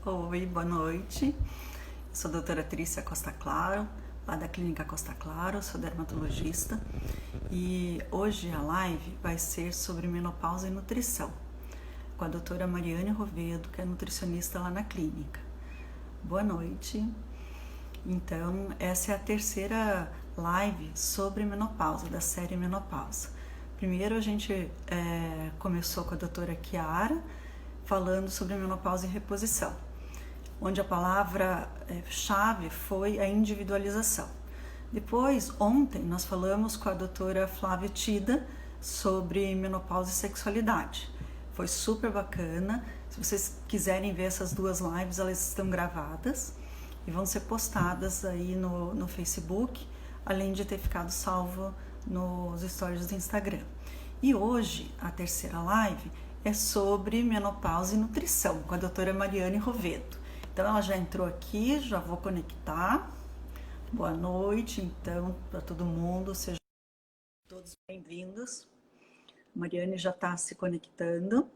Oi, boa noite. Sou a doutora Trícia Costa Claro, lá da Clínica Costa Claro, sou dermatologista e hoje a live vai ser sobre menopausa e nutrição, com a doutora Mariane Rovedo, que é nutricionista lá na clínica. Boa noite. Então, essa é a terceira live sobre menopausa, da série Menopausa. Primeiro a gente começou com a doutora Chiara, falando sobre menopausa e reposição, onde a palavra-chave foi a individualização. Depois, ontem, nós falamos com a doutora Flávia Tida sobre menopausa e sexualidade. Foi super bacana. Se vocês quiserem ver essas duas lives, elas estão gravadas e vão ser postadas aí no Facebook, além de ter ficado salvo nos stories do Instagram. E hoje, a terceira live é sobre menopausa e nutrição, com a doutora Mariane Rovedo. Então, ela já entrou aqui, já vou conectar. Boa noite, então, para todo mundo, sejam todos bem-vindos. A Mariane já está se conectando.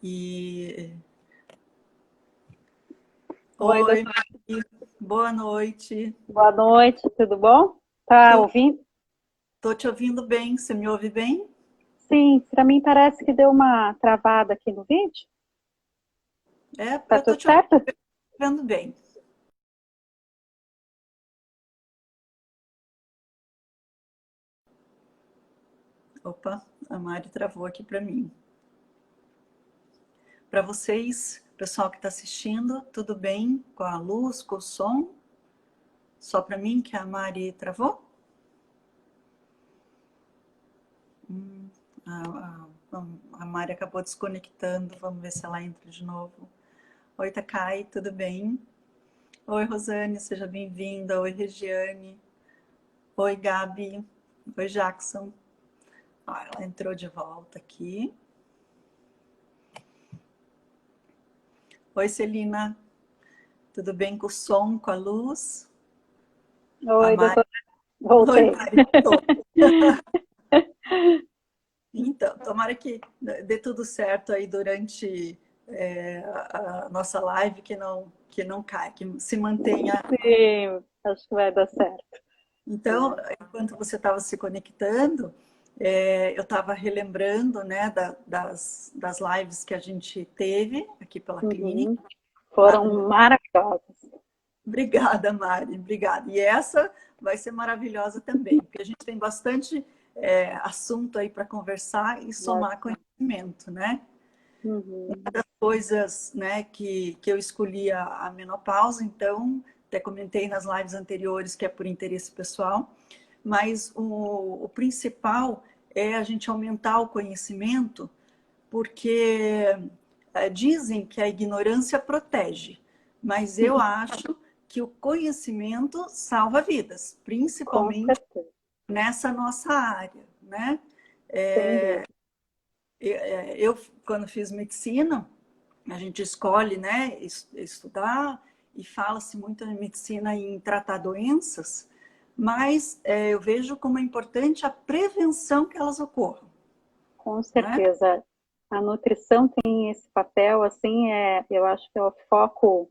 E... Oi, Oi, doutora. boa noite. Boa noite, tudo bom? Tá ouvindo? Tô te ouvindo bem, você me ouve bem? Sim, para mim parece que deu uma travada aqui no vídeo. Tá Eu tô tudo te certo? ouvindo bem. Opa, a Mari travou aqui para mim. Para vocês, pessoal que está assistindo, tudo bem com a luz, com o som? Só para mim que a Mari travou? A Mari acabou desconectando, vamos ver se ela entra de novo. Oi, Takai, tudo bem? Oi, Rosane, seja bem-vinda. Oi, Regiane. Oi, Gabi. Oi, Jackson. Ela entrou de volta aqui. Oi, Celina. Tudo bem com o som, com a luz? A Oi, Mari. doutora. Oi, Voltei. Mari, voltou. Então, tomara que dê tudo certo aí durante a nossa live, que não cai, que se mantenha. Sim, acho que vai dar certo. Então, enquanto você estava se conectando, eu estava relembrando, né, das lives que a gente teve aqui pela clínica. Uhum. Lá Foram maravilhosas. Obrigada, Mari, obrigada. E essa vai ser maravilhosa também, porque a gente tem bastante assunto aí para conversar e somar Bastante. conhecimento, né? Uhum. Coisas, né, que eu escolhi a menopausa, então, até comentei nas lives anteriores que é por interesse pessoal, mas o principal é a gente aumentar o conhecimento, porque dizem que a ignorância protege, mas eu acho que o conhecimento salva vidas, Com principalmente certeza, nessa nossa área, né? sem dúvida. Eu, quando fiz medicina, a gente escolhe, né, estudar e fala-se muito em medicina em tratar doenças, mas eu vejo como é importante a prevenção que elas ocorram, Com né? certeza. A nutrição tem esse papel, assim, eu acho que é o foco,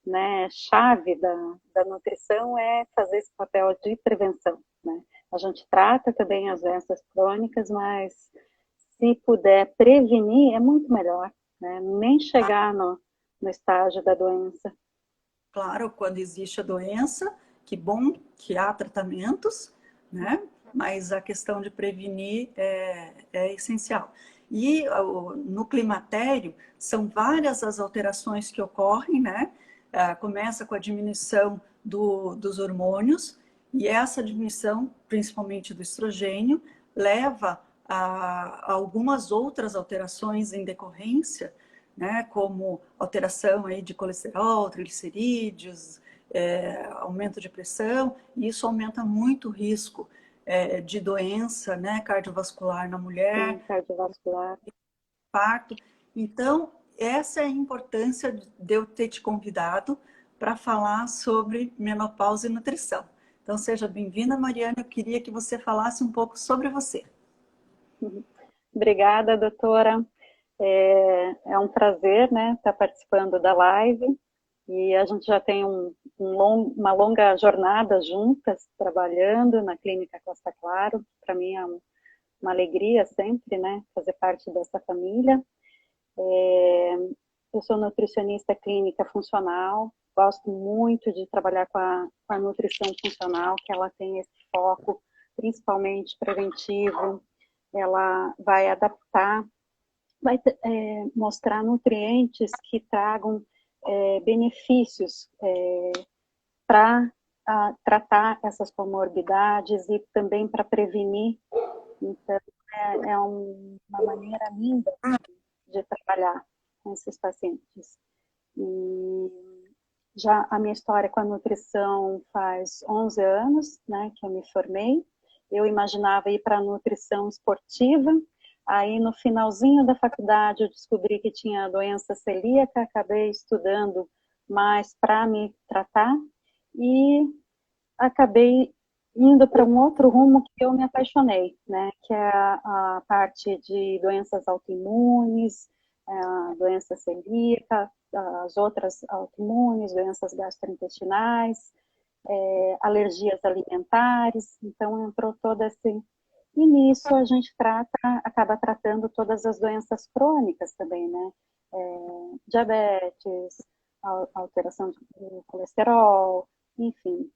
né, chave da nutrição é fazer esse papel de prevenção, né? A gente trata também as doenças crônicas, mas se puder prevenir, é muito melhor, né? Nem chegar no estágio da doença. Claro, quando existe a doença, que bom que há tratamentos, né? Mas a questão de prevenir é essencial. E no climatério, são várias as alterações que ocorrem, né? Começa com a diminuição dos hormônios, e essa diminuição, principalmente do estrogênio, leva a algumas outras alterações em decorrência, né, como alteração aí de colesterol, triglicerídeos, aumento de pressão, e isso aumenta muito o risco de doença, né, cardiovascular na mulher, Sim, cardiovascular. parto. Então, essa é a importância de eu ter te convidado para falar sobre menopausa e nutrição. Então, seja bem-vinda, Mariana. Eu queria que você falasse um pouco sobre você. Obrigada, doutora. É um prazer, né, estar participando da live. E a gente já tem uma longa jornada juntas, trabalhando na Clínica Costa Claro. Para mim é uma alegria sempre, né, fazer parte dessa família. Eu sou nutricionista clínica funcional, gosto muito de trabalhar com a nutrição funcional, que ela tem esse foco, principalmente preventivo. Ela vai adaptar, vai mostrar nutrientes que tragam benefícios para tratar essas comorbidades e também para prevenir. Então, é uma maneira linda de trabalhar com esses pacientes. E já a minha história com a nutrição faz 11 anos, né, que eu me formei. Eu imaginava ir para a nutrição esportiva. Aí, no finalzinho da faculdade, eu descobri que tinha doença celíaca, acabei estudando mais para me tratar e acabei indo para um outro rumo que eu me apaixonei, né? Que é a parte de doenças autoimunes, a doença celíaca, as outras autoimunes, doenças gastrointestinais, alergias alimentares. Então entrou todo esse... E nisso a gente acaba tratando todas as doenças crônicas também, né? Diabetes, alteração do colesterol, enfim,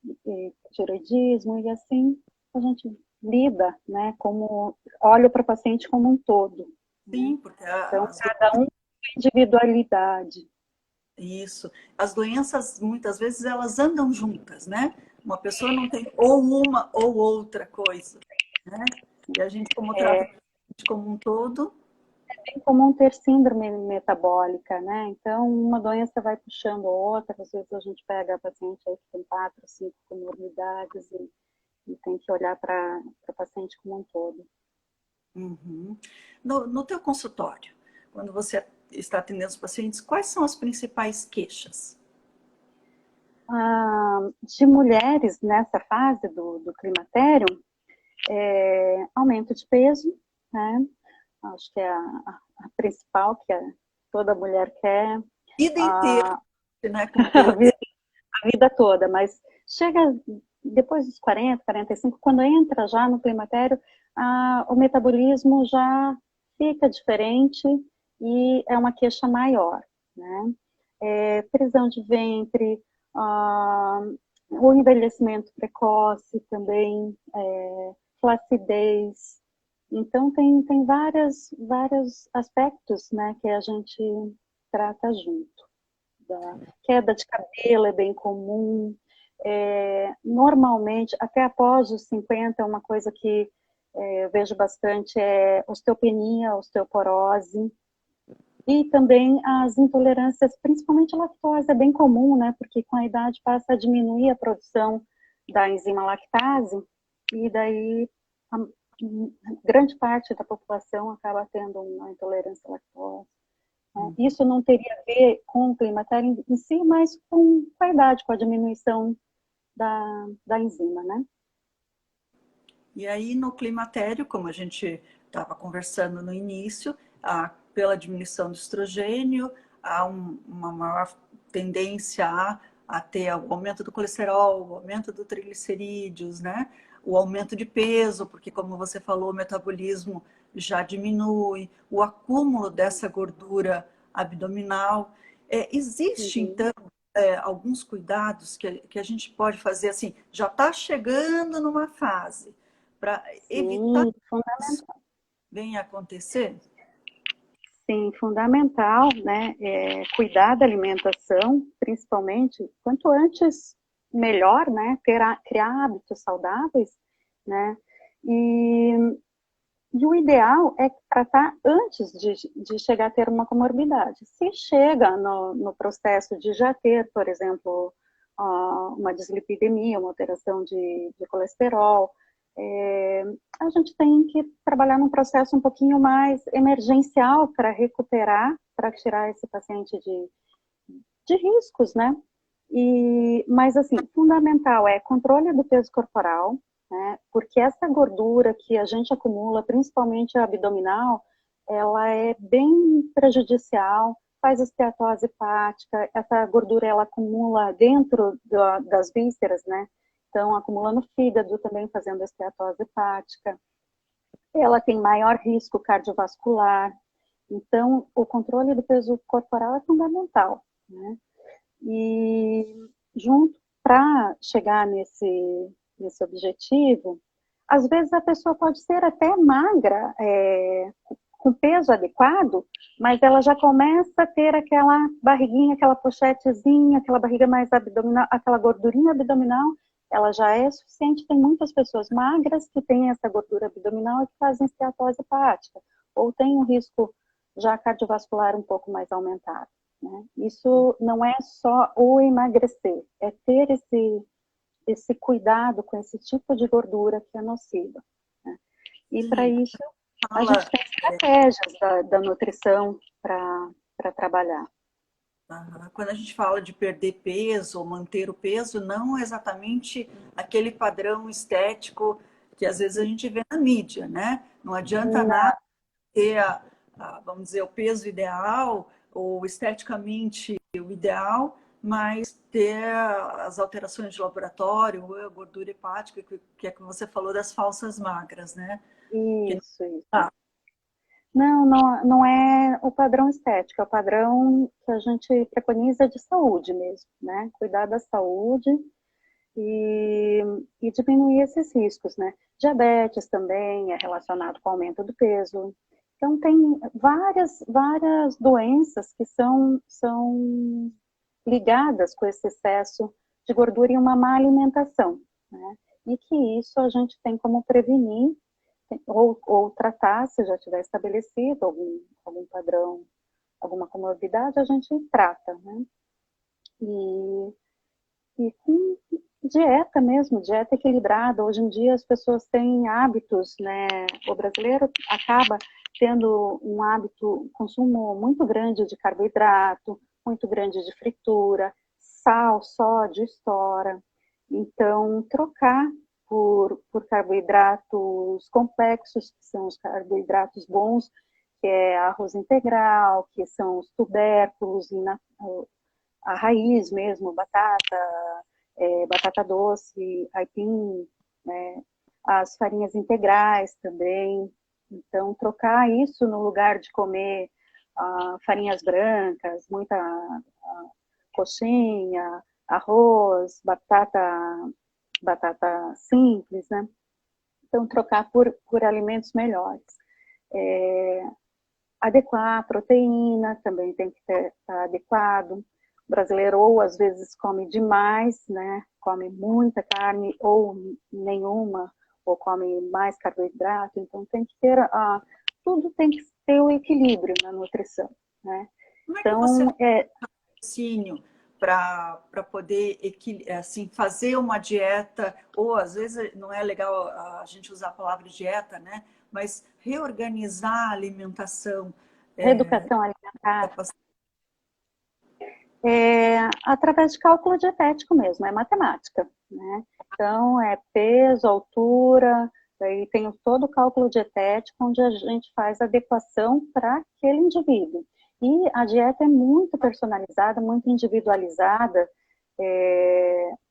tiroidismo, e assim a gente lida, né, como olha para o paciente como um todo. Sim, Né? porque Então, cada um tem individualidade. isso. As doenças, muitas vezes, elas andam juntas, né? Uma pessoa não tem ou uma ou outra coisa, né? E a gente, como trata a gente como um todo... É bem comum ter síndrome metabólica, né? Então, uma doença vai puxando a outra. Às vezes a gente pega paciente aí que tem 4, 5 comorbidades e tem que olhar para o paciente como um todo. Uhum. No teu consultório, quando você está atendendo os pacientes, quais são as principais queixas? De mulheres nessa fase do climatério, aumento de peso, né? Acho que é a principal que toda mulher quer. Vida inteira, né? Com A todos. vida, a vida toda, mas chega depois dos 40, 45, quando entra já no climatério, o metabolismo já fica diferente e é uma queixa maior, né? Prisão de ventre, o envelhecimento precoce também, flacidez. Então, tem vários aspectos, né, que a gente trata junto. Da queda de cabelo é bem comum. Normalmente, até após os 50, uma coisa que eu vejo bastante é osteopenia, osteoporose. E também as intolerâncias, principalmente a lactose, é bem comum, né? Porque com a idade passa a diminuir a produção da enzima lactase e daí a grande parte da população acaba tendo uma intolerância à lactose. Né? Isso não teria a ver com o climatério em si, mas com a idade, com a diminuição da enzima, né? E aí, no climatério, como a gente estava conversando no início, pela diminuição do estrogênio, há uma maior tendência a ter o aumento do colesterol, o aumento do triglicerídeos, né? O aumento de peso, porque, como você falou, o metabolismo já diminui, o acúmulo dessa gordura abdominal. Existe, então, alguns cuidados que a gente pode fazer assim, já está chegando numa fase para evitar Sim, que isso venha a acontecer? Sim, fundamental, né? Cuidar da alimentação, principalmente, quanto antes, melhor, né? Criar hábitos saudáveis, né? E o ideal é tratar antes de chegar a ter uma comorbidade. Se chega no processo de já ter, por exemplo, uma dislipidemia, uma alteração de colesterol, a gente tem que trabalhar num processo um pouquinho mais emergencial para recuperar, para tirar esse paciente de riscos, né? Mas, assim, fundamental é controle do peso corporal, né? Porque essa gordura que a gente acumula, principalmente a abdominal, ela é bem prejudicial, faz esteatose hepática, essa gordura ela acumula dentro das vísceras, né? Então, acumula no fígado também, fazendo esteatose hepática. Ela tem maior risco cardiovascular. Então, o controle do peso corporal é fundamental, né? E junto para chegar nesse objetivo, às vezes a pessoa pode ser até magra, com peso adequado, mas ela já começa a ter aquela barriguinha, aquela pochetezinha, aquela barriga mais abdominal, aquela gordurinha abdominal, ela já é suficiente. Tem muitas pessoas magras que têm essa gordura abdominal e que fazem esteatose hepática, ou tem um risco já cardiovascular um pouco mais aumentado, né? Isso não é só o emagrecer, é ter esse cuidado com esse tipo de gordura que é nociva, né? E para isso a gente tem estratégias da nutrição para trabalhar. Quando a gente fala de perder peso ou manter o peso, não exatamente aquele padrão estético que às vezes a gente vê na mídia, né? Não adianta nada ter, vamos dizer, o peso ideal ou esteticamente o ideal, mas ter as alterações de laboratório, ou a gordura hepática, que é que você falou das falsas magras, né? Isso. Não é o padrão estético, é o padrão que a gente preconiza de saúde mesmo, né? Cuidar da saúde e diminuir esses riscos, né? Diabetes também é relacionado com o aumento do peso. Então, tem várias doenças que são ligadas com esse excesso de gordura e uma má alimentação, né? E que isso a gente tem como prevenir ou tratar, se já tiver estabelecido algum padrão, alguma comorbidade, a gente trata, né? E com dieta mesmo, dieta equilibrada. Hoje em dia as pessoas têm hábitos, né? O brasileiro acaba tendo um hábito, consumo muito grande de carboidrato, muito grande de fritura, sal, sódio, estoura. Então, trocar por carboidratos complexos, que são os carboidratos bons, que é arroz integral, que são os tubérculos, a raiz mesmo, batata doce, aipim, né? As farinhas integrais também. Então, trocar isso no lugar de comer farinhas brancas, muita coxinha, arroz, batata simples, né? Então, trocar por alimentos melhores. Adequar a proteína, também tem que estar adequado. O brasileiro ou às vezes come demais, né? Come muita carne ou nenhuma, ou come mais carboidrato. Então, tem que ter, tudo tem que ter o equilíbrio na nutrição, né? Como é que você raciocínio para poder assim, fazer uma dieta, ou às vezes não é legal a gente usar a palavra dieta, né? Mas reorganizar a alimentação. Reeducação alimentar. Através de cálculo dietético mesmo, é matemática, né? Então, é peso, altura, daí tem todo o cálculo dietético, onde a gente faz adequação para aquele indivíduo. E a dieta é muito personalizada, muito individualizada.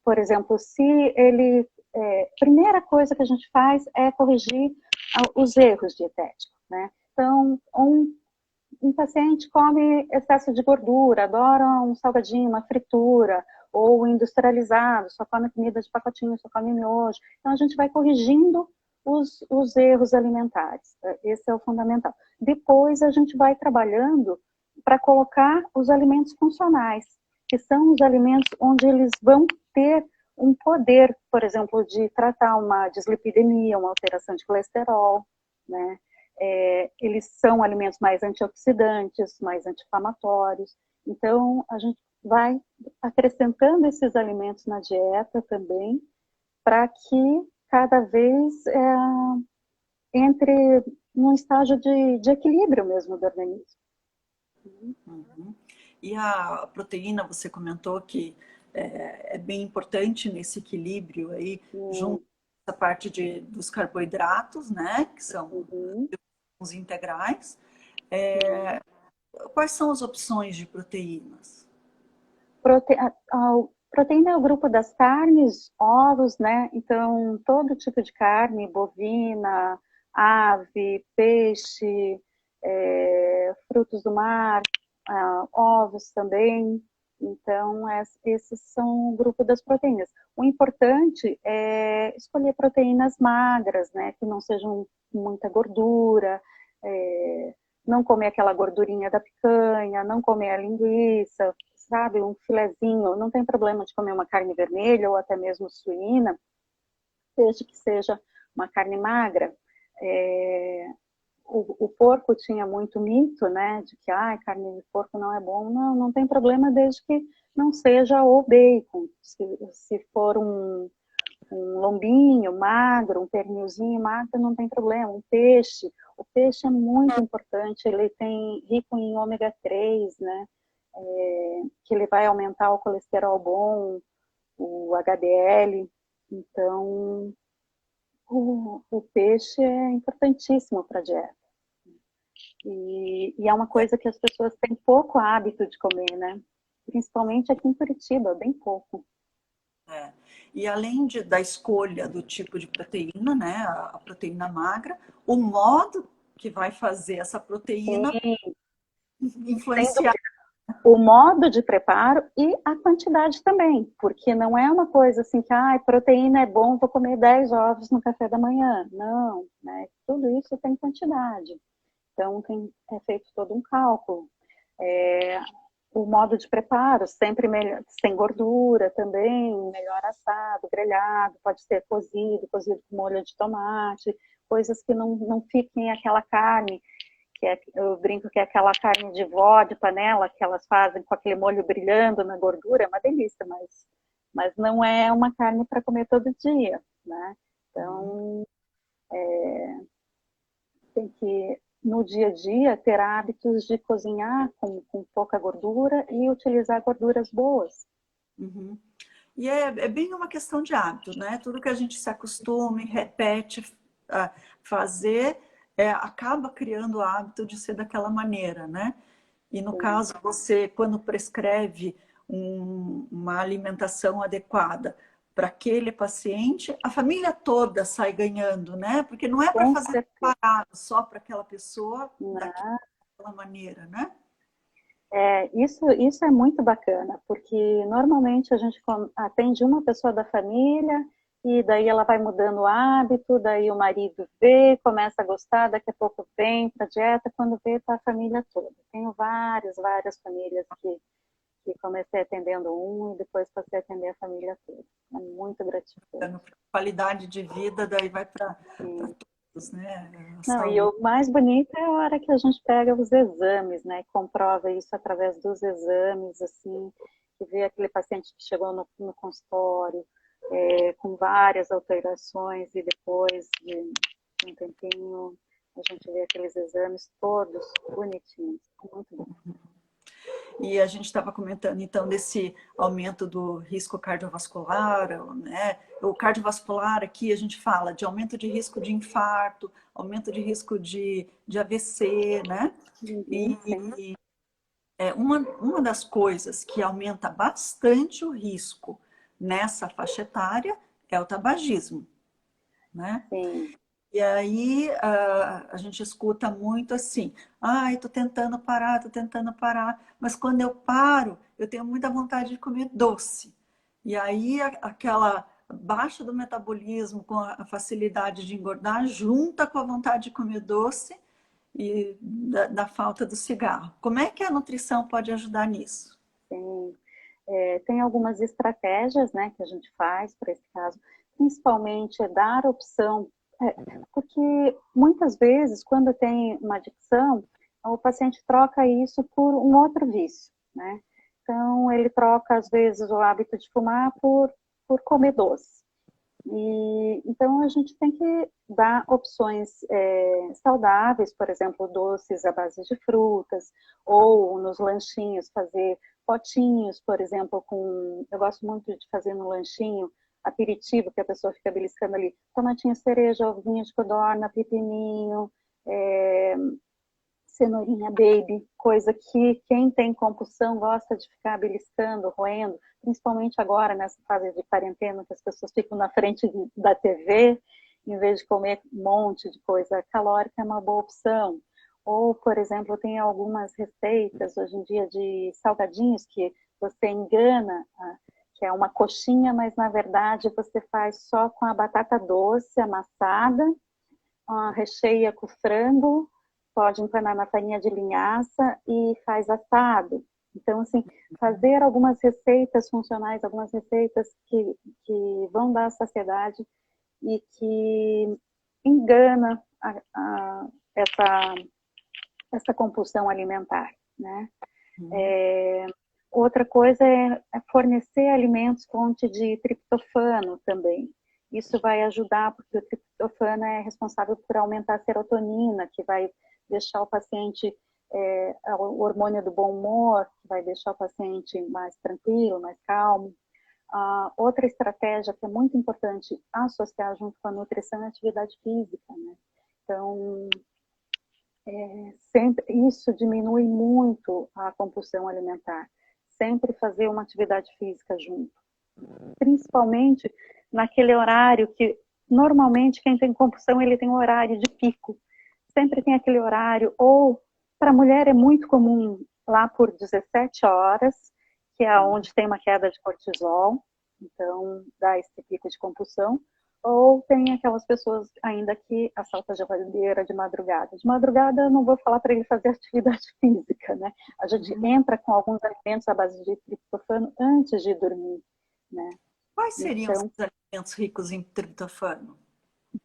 Por exemplo, se ele... primeira coisa que a gente faz é corrigir os erros dietéticos, né? Então, um paciente come excesso de gordura, adora um salgadinho, uma fritura, ou industrializado, só come comida de pacotinho, só come miojo. Então, a gente vai corrigindo os erros alimentares. Esse é o fundamental. Depois, a gente vai trabalhando para colocar os alimentos funcionais, que são os alimentos onde eles vão ter um poder, por exemplo, de tratar uma dislipidemia, uma alteração de colesterol, né? Eles são alimentos mais antioxidantes, mais anti-inflamatórios. Então, a gente vai acrescentando esses alimentos na dieta também, para que cada vez entre num estágio de equilíbrio mesmo do organismo. Uhum. E a proteína, você comentou que é bem importante nesse equilíbrio aí, junto com essa parte dos carboidratos, né, que são os integrais, Quais são as opções de proteínas? A proteína é o grupo das carnes, ovos, né? Então, todo tipo de carne, bovina, ave, peixe, frutos do mar, ovos também. Então, esses são o grupo das proteínas. O importante é escolher proteínas magras, né? Que não sejam muita gordura, não comer aquela gordurinha da picanha, não comer a linguiça, sabe? Um filezinho. Não tem problema de comer uma carne vermelha ou até mesmo suína, desde que seja uma carne magra. O porco tinha muito mito, né, de que carne de porco não é bom. Não, não tem problema desde que não seja o bacon. Se for um lombinho magro, um pernilzinho magro, não tem problema. Um peixe, o peixe é muito importante, ele tem rico em ômega 3, né, que ele vai aumentar o colesterol bom, o HDL. Então, o peixe é importantíssimo para a dieta. E é uma coisa que as pessoas têm pouco hábito de comer, né? Principalmente aqui em Curitiba, bem pouco. E além da escolha do tipo de proteína, né, a proteína magra, o modo que vai fazer essa proteína Sim, influenciar. o modo de preparo e a quantidade também, porque não é uma coisa assim que, proteína é bom, vou comer 10 ovos no café da manhã. Não, né? Tudo isso tem quantidade. Então, é feito todo um cálculo. O modo de preparo, sempre melhor, sem gordura também, melhor assado, grelhado, pode ser cozido com molho de tomate, coisas que não fiquem aquela carne, eu brinco que é aquela carne de vó, de panela, que elas fazem com aquele molho brilhando na gordura, é uma delícia, mas não é uma carne para comer todo dia, né? Então, tem que, no dia a dia, ter hábitos de cozinhar com pouca gordura e utilizar gorduras boas. Uhum. E é bem uma questão de hábito, né? Tudo que a gente se acostuma e repete a fazer, acaba criando o hábito de ser daquela maneira, né? E no Sim. caso, você, quando prescreve uma alimentação adequada para aquele paciente, a família toda sai ganhando, né? Porque não é para Com fazer certeza. separado só para aquela pessoa Né? daquela maneira, né? Isso é muito bacana, porque normalmente a gente atende uma pessoa da família e daí ela vai mudando o hábito, daí o marido vê, começa a gostar, daqui a pouco vem para a dieta, quando vê está a família toda. Tenho várias famílias que comecei atendendo um e depois passei a atender a família toda. É muito gratificante. Qualidade de vida, daí vai para todos, né? A Não, e saúde. o mais bonito é a hora que a gente pega os exames, né? E comprova isso através dos exames, assim, que vê aquele paciente que chegou no consultório com várias alterações e depois de um tempinho a gente vê aqueles exames todos bonitinhos. Muito bom. E a gente estava comentando então desse aumento do risco cardiovascular, né? O cardiovascular aqui a gente fala de aumento de risco de infarto, aumento de risco de AVC, né? Uhum, sim, E uma das coisas que aumenta bastante o risco nessa faixa etária é o tabagismo, né? sim. E aí a gente escuta muito assim, ai, tô tentando parar, mas quando eu paro, eu tenho muita vontade de comer doce. E aí aquela baixa do metabolismo com a facilidade de engordar, junta com a vontade de comer doce e da falta do cigarro. Como é que a nutrição pode ajudar nisso? Sim. Tem algumas estratégias, né, que a gente faz para esse caso, principalmente é dar opção, porque muitas vezes, quando tem uma adicção, o paciente troca isso por um outro vício, né? Então, ele troca, às vezes, o hábito de fumar por comer doce. Então, a gente tem que dar opções saudáveis, por exemplo, doces à base de frutas, ou nos lanchinhos, fazer potinhos, por exemplo, eu gosto muito de fazer no lanchinho, aperitivo, que a pessoa fica beliscando ali, tomatinho cereja, ovinho de codorna, pepininho, cenourinha baby, coisa que quem tem compulsão gosta de ficar beliscando, roendo, principalmente agora nessa fase de quarentena que as pessoas ficam na frente da TV, em vez de comer um monte de coisa calórica, é uma boa opção. Ou, por exemplo, tem algumas receitas hoje em dia de salgadinhos que você engana, que é uma coxinha, mas na verdade você faz só com a batata doce amassada, recheia com frango, pode empanar na farinha de linhaça e faz assado. Então, assim, fazer algumas receitas funcionais, algumas receitas que vão dar saciedade e que engana essa compulsão alimentar, né? Outra coisa é fornecer alimentos fonte de triptofano também. Isso vai ajudar, porque o triptofano é responsável por aumentar a serotonina, que vai deixar o paciente, o hormônio do bom humor, que vai deixar o paciente mais tranquilo, mais calmo. Outra estratégia que é muito importante associar junto com a nutrição é a atividade física, né? Então, isso diminui muito a compulsão alimentar. Sempre fazer uma atividade física junto. Principalmente naquele horário que, normalmente, quem tem compulsão, ele tem um horário de pico. Sempre tem aquele horário, ou para a mulher é muito comum lá por 17 horas, que é onde tem uma queda de cortisol, então dá esse pico de compulsão. Ou tem aquelas pessoas ainda que assaltam a geladeira de madrugada. De madrugada eu não vou falar para ele fazer atividade física, né? A gente entra com alguns alimentos à base de triptofano antes de dormir, né? Quais seriam Então, os alimentos ricos em triptofano?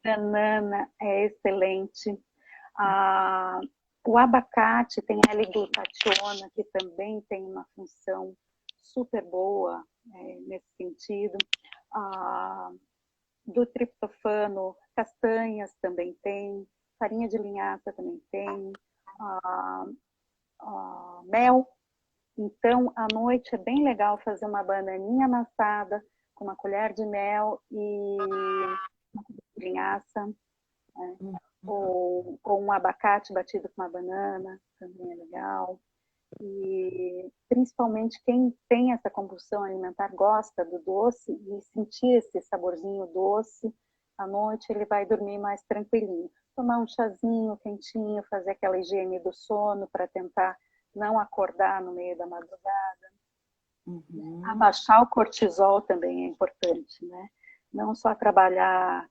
banana é excelente. O abacate tem L-glutationa, que também tem uma função super boa nesse sentido. Do triptofano, castanhas também tem, farinha de linhaça também tem, mel. Então, à noite é bem legal fazer uma bananinha amassada com uma colher de mel e uma colher de linhaça, né? Ou um abacate batido com uma banana, também é legal. E principalmente quem tem essa compulsão alimentar gosta do doce e sentir esse saborzinho doce, à noite ele vai dormir mais tranquilinho. Tomar um chazinho quentinho, fazer aquela higiene do sono para tentar não acordar no meio da madrugada. Abaixar o cortisol também é importante, né? Não só trabalhar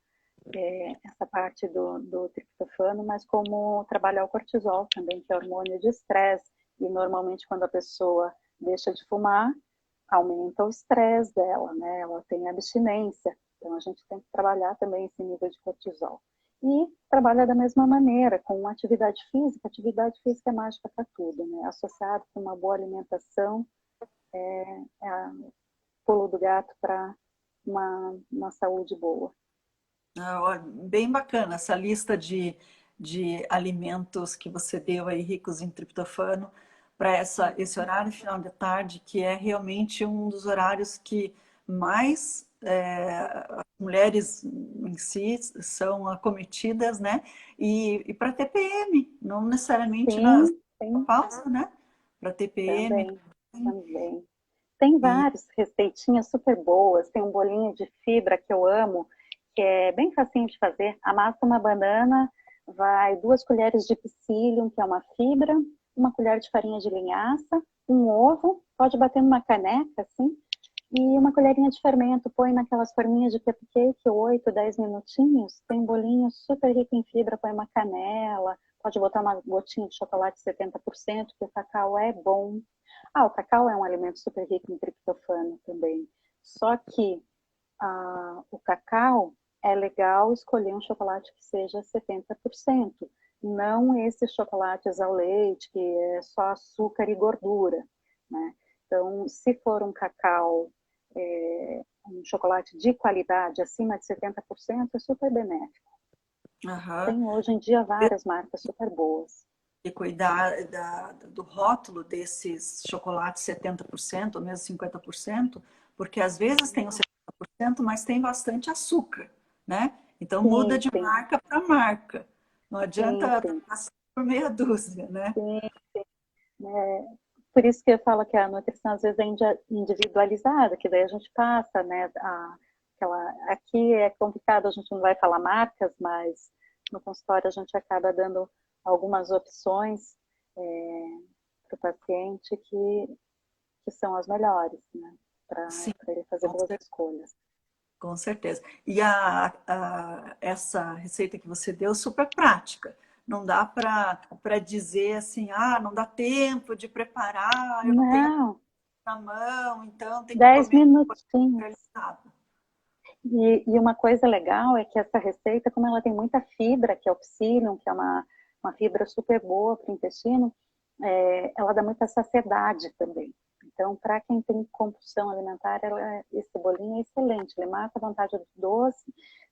essa parte do triptofano, mas como trabalhar o cortisol também, que é hormônio de estresse. E normalmente quando a pessoa deixa de fumar, aumenta o estresse dela, né? Ela tem abstinência. Então a gente tem que trabalhar também esse nível de cortisol. E trabalha da mesma maneira, com atividade física. Atividade física é mágica para tudo, né? Associado com uma boa alimentação, é o pulo do gato para uma saúde boa. Bem bacana essa lista de alimentos que você deu aí, ricos em triptofano, para esse horário final de tarde, que é realmente um dos horários que mais as mulheres em si são acometidas, né? E para TPM, não necessariamente na Sim, sim, pausa, né? Para TPM. também. Tem E, várias receitinhas super boas. Tem um bolinho de fibra que eu amo, que é bem facinho de fazer. Amassa uma banana, vai 2 colheres de psyllium, que é uma fibra, 1 colher de farinha de linhaça, um ovo, pode bater numa caneca, assim, e 1 colherinha de fermento. Põe naquelas forminhas de cupcake, 8, 10 minutinhos. Tem um bolinho super rico em fibra, põe uma canela, pode botar uma gotinha de chocolate 70%, que o cacau é bom. O cacau é um alimento super rico em triptofano também. Só que o cacau é legal escolher um chocolate que seja 70%. Não esses chocolates ao leite, que é só açúcar e gordura, né? Então, se for um cacau, um chocolate de qualidade, acima de 70%, é super benéfico. Tem hoje em dia várias marcas super boas. E cuidar do rótulo desses chocolates 70% ou mesmo 50%, porque às vezes tem o 70%, mas tem bastante açúcar, né? Então muda de marca para marca. Não adianta Sim. por meia dúzia, né? Sim, por isso que eu falo que a nutrição às vezes é individualizada, que daí a gente passa, né? Aqui é complicado, a gente não vai falar marcas, mas no consultório a gente acaba dando algumas opções para o paciente que são as melhores, né? Para Sim, ele fazer com boas escolhas. Com certeza. E essa receita que você deu, super prática. Não dá para dizer assim, ah, não dá tempo de preparar, eu não tenho Não, na mão, então tem que 10 comer minutinhos. realizado. E uma coisa legal é que essa receita, como ela tem muita fibra, que é o psyllium, que é uma fibra super boa para o intestino, ela dá muita saciedade também. Então, para quem tem compulsão alimentar, esse bolinho é excelente. Ele mata a vontade do doce,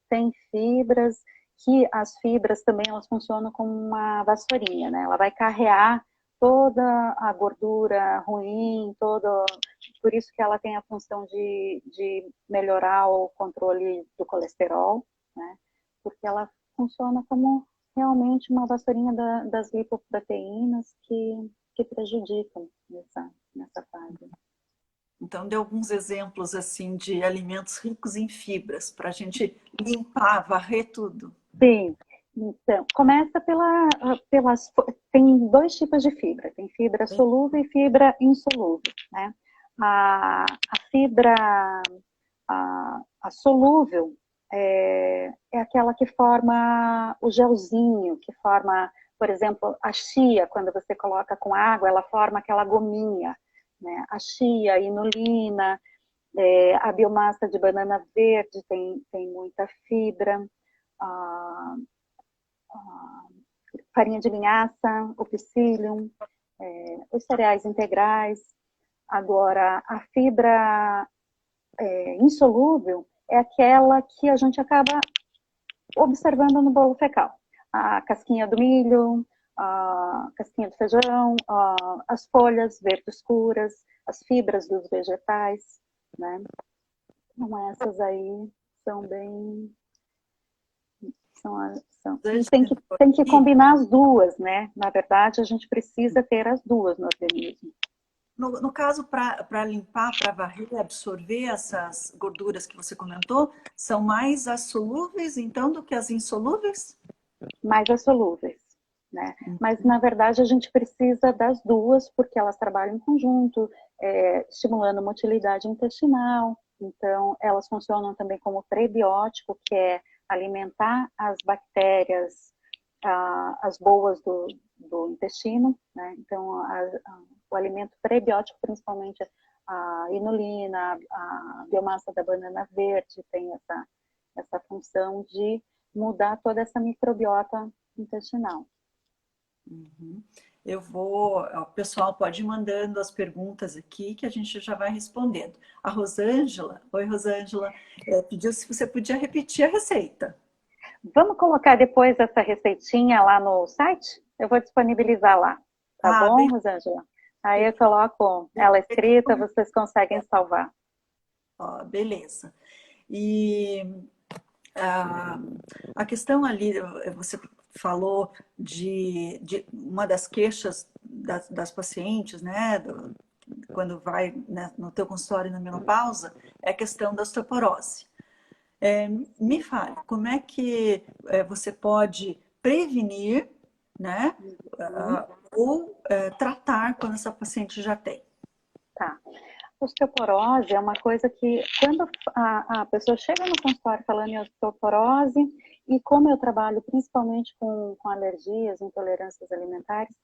tem fibras, que as fibras também elas funcionam como uma vassourinha, né? Ela vai carrear toda a gordura ruim, por isso que ela tem a função de melhorar o controle do colesterol, né? Porque ela funciona como realmente uma vassourinha das lipoproteínas que prejudicam nessa fase. Então, dê alguns exemplos assim de alimentos ricos em fibras para a gente limpar, varrer tudo. Sim, então, começa pelas. Tem dois tipos de fibra: tem fibra solúvel e fibra insolúvel, né? A fibra a solúvel é aquela que forma o gelzinho, que forma, por exemplo, a chia, quando você coloca com água, ela forma aquela gominha, né? A chia, a inulina, a biomassa de banana verde tem muita fibra, a, a farinha de linhaça, o psyllium, os cereais integrais. Agora, a fibra insolúvel é aquela que a gente acaba observando no bolo fecal. A casquinha do milho, a casquinha do feijão, as folhas verdes escuras, as fibras dos vegetais, né? Então essas aí são bem... E tem que combinar as duas, né? Na verdade, a gente precisa ter as duas no organismo. No caso, para limpar, para varrer e absorver essas gorduras que você comentou, são mais as solúveis, então, do que as insolúveis? Mais as solúveis, né? Mas, na verdade, a gente precisa das duas, porque elas trabalham em conjunto, estimulando a motilidade intestinal. Então, elas funcionam também como prebiótico, que é alimentar as bactérias, as boas do intestino, né? Então, o alimento prebiótico, principalmente a inulina, a biomassa da banana verde, tem essa função de mudar toda essa microbiota intestinal. Uhum. O pessoal pode ir mandando as perguntas aqui que a gente já vai respondendo. A Rosângela, oi Rosângela, pediu se você podia repetir a receita. Vamos colocar depois essa receitinha lá no site? Eu vou disponibilizar lá, tá bom, Bem, Rosângela? Aí eu coloco ela escrita, vocês conseguem salvar. ó, beleza. E a questão ali, você falou de uma das queixas das pacientes, né, quando vai, né, no teu consultório na menopausa, é a questão da osteoporose. Me fale, como é que você pode prevenir, né, ou tratar quando essa paciente já tem? Tá. Osteoporose é uma coisa que, quando a pessoa chega no consultório falando em osteoporose, e como eu trabalho principalmente com alergias, intolerâncias alimentares,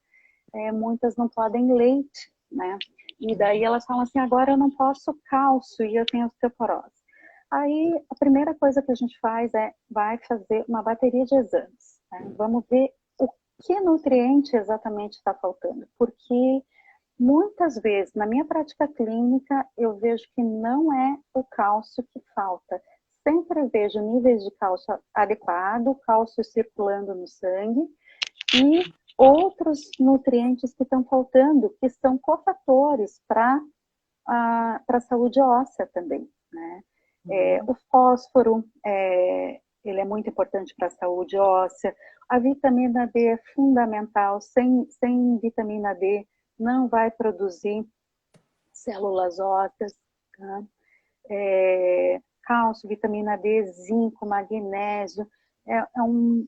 muitas não podem leite, né? E daí elas falam assim, agora eu não posso cálcio e eu tenho osteoporose. Aí a primeira coisa que a gente faz vai fazer uma bateria de exames, né? Vamos ver o que nutriente exatamente está faltando, porque muitas vezes, na minha prática clínica, eu vejo que não é o cálcio que falta. Sempre vejo níveis de cálcio adequado, cálcio circulando no sangue e outros nutrientes que estão faltando, que são cofatores para a saúde óssea também, né? O fósforo ele é muito importante para a saúde óssea. A vitamina D é fundamental. Sem vitamina D, não vai produzir células ósseas. Tá? Cálcio, vitamina D, zinco, magnésio. É um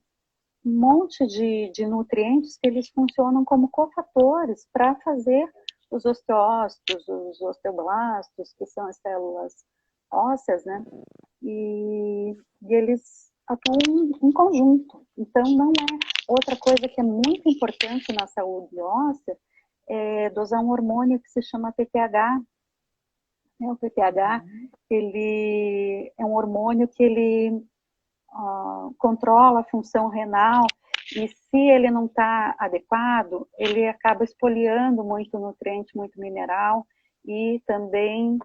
monte de nutrientes que eles funcionam como cofatores para fazer os osteócitos, os osteoblastos, que são as células ósseas, né? E eles atuam em conjunto. Então, não é outra coisa que é muito importante na saúde óssea, é dosar um hormônio que se chama PTH. O PTH, ele é um hormônio que ele controla a função renal, e se ele não está adequado, ele acaba expoliando muito nutriente, muito mineral, e também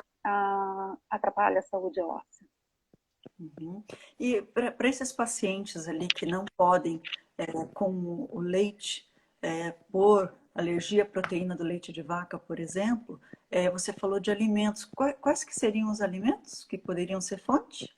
atrapalha a saúde óssea. Uhum. E para esses pacientes ali que não podem, com o leite, por alergia à proteína do leite de vaca, por exemplo, você falou de alimentos. Quais que seriam os alimentos que poderiam ser fonte?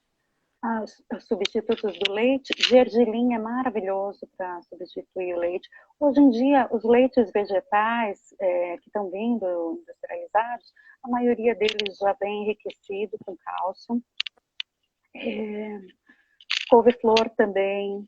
Os substitutos do leite, gergelim é maravilhoso para substituir o leite. Hoje em dia, os leites vegetais que estão vindo industrializados, a maioria deles já vem enriquecido com cálcio. Couve-flor também,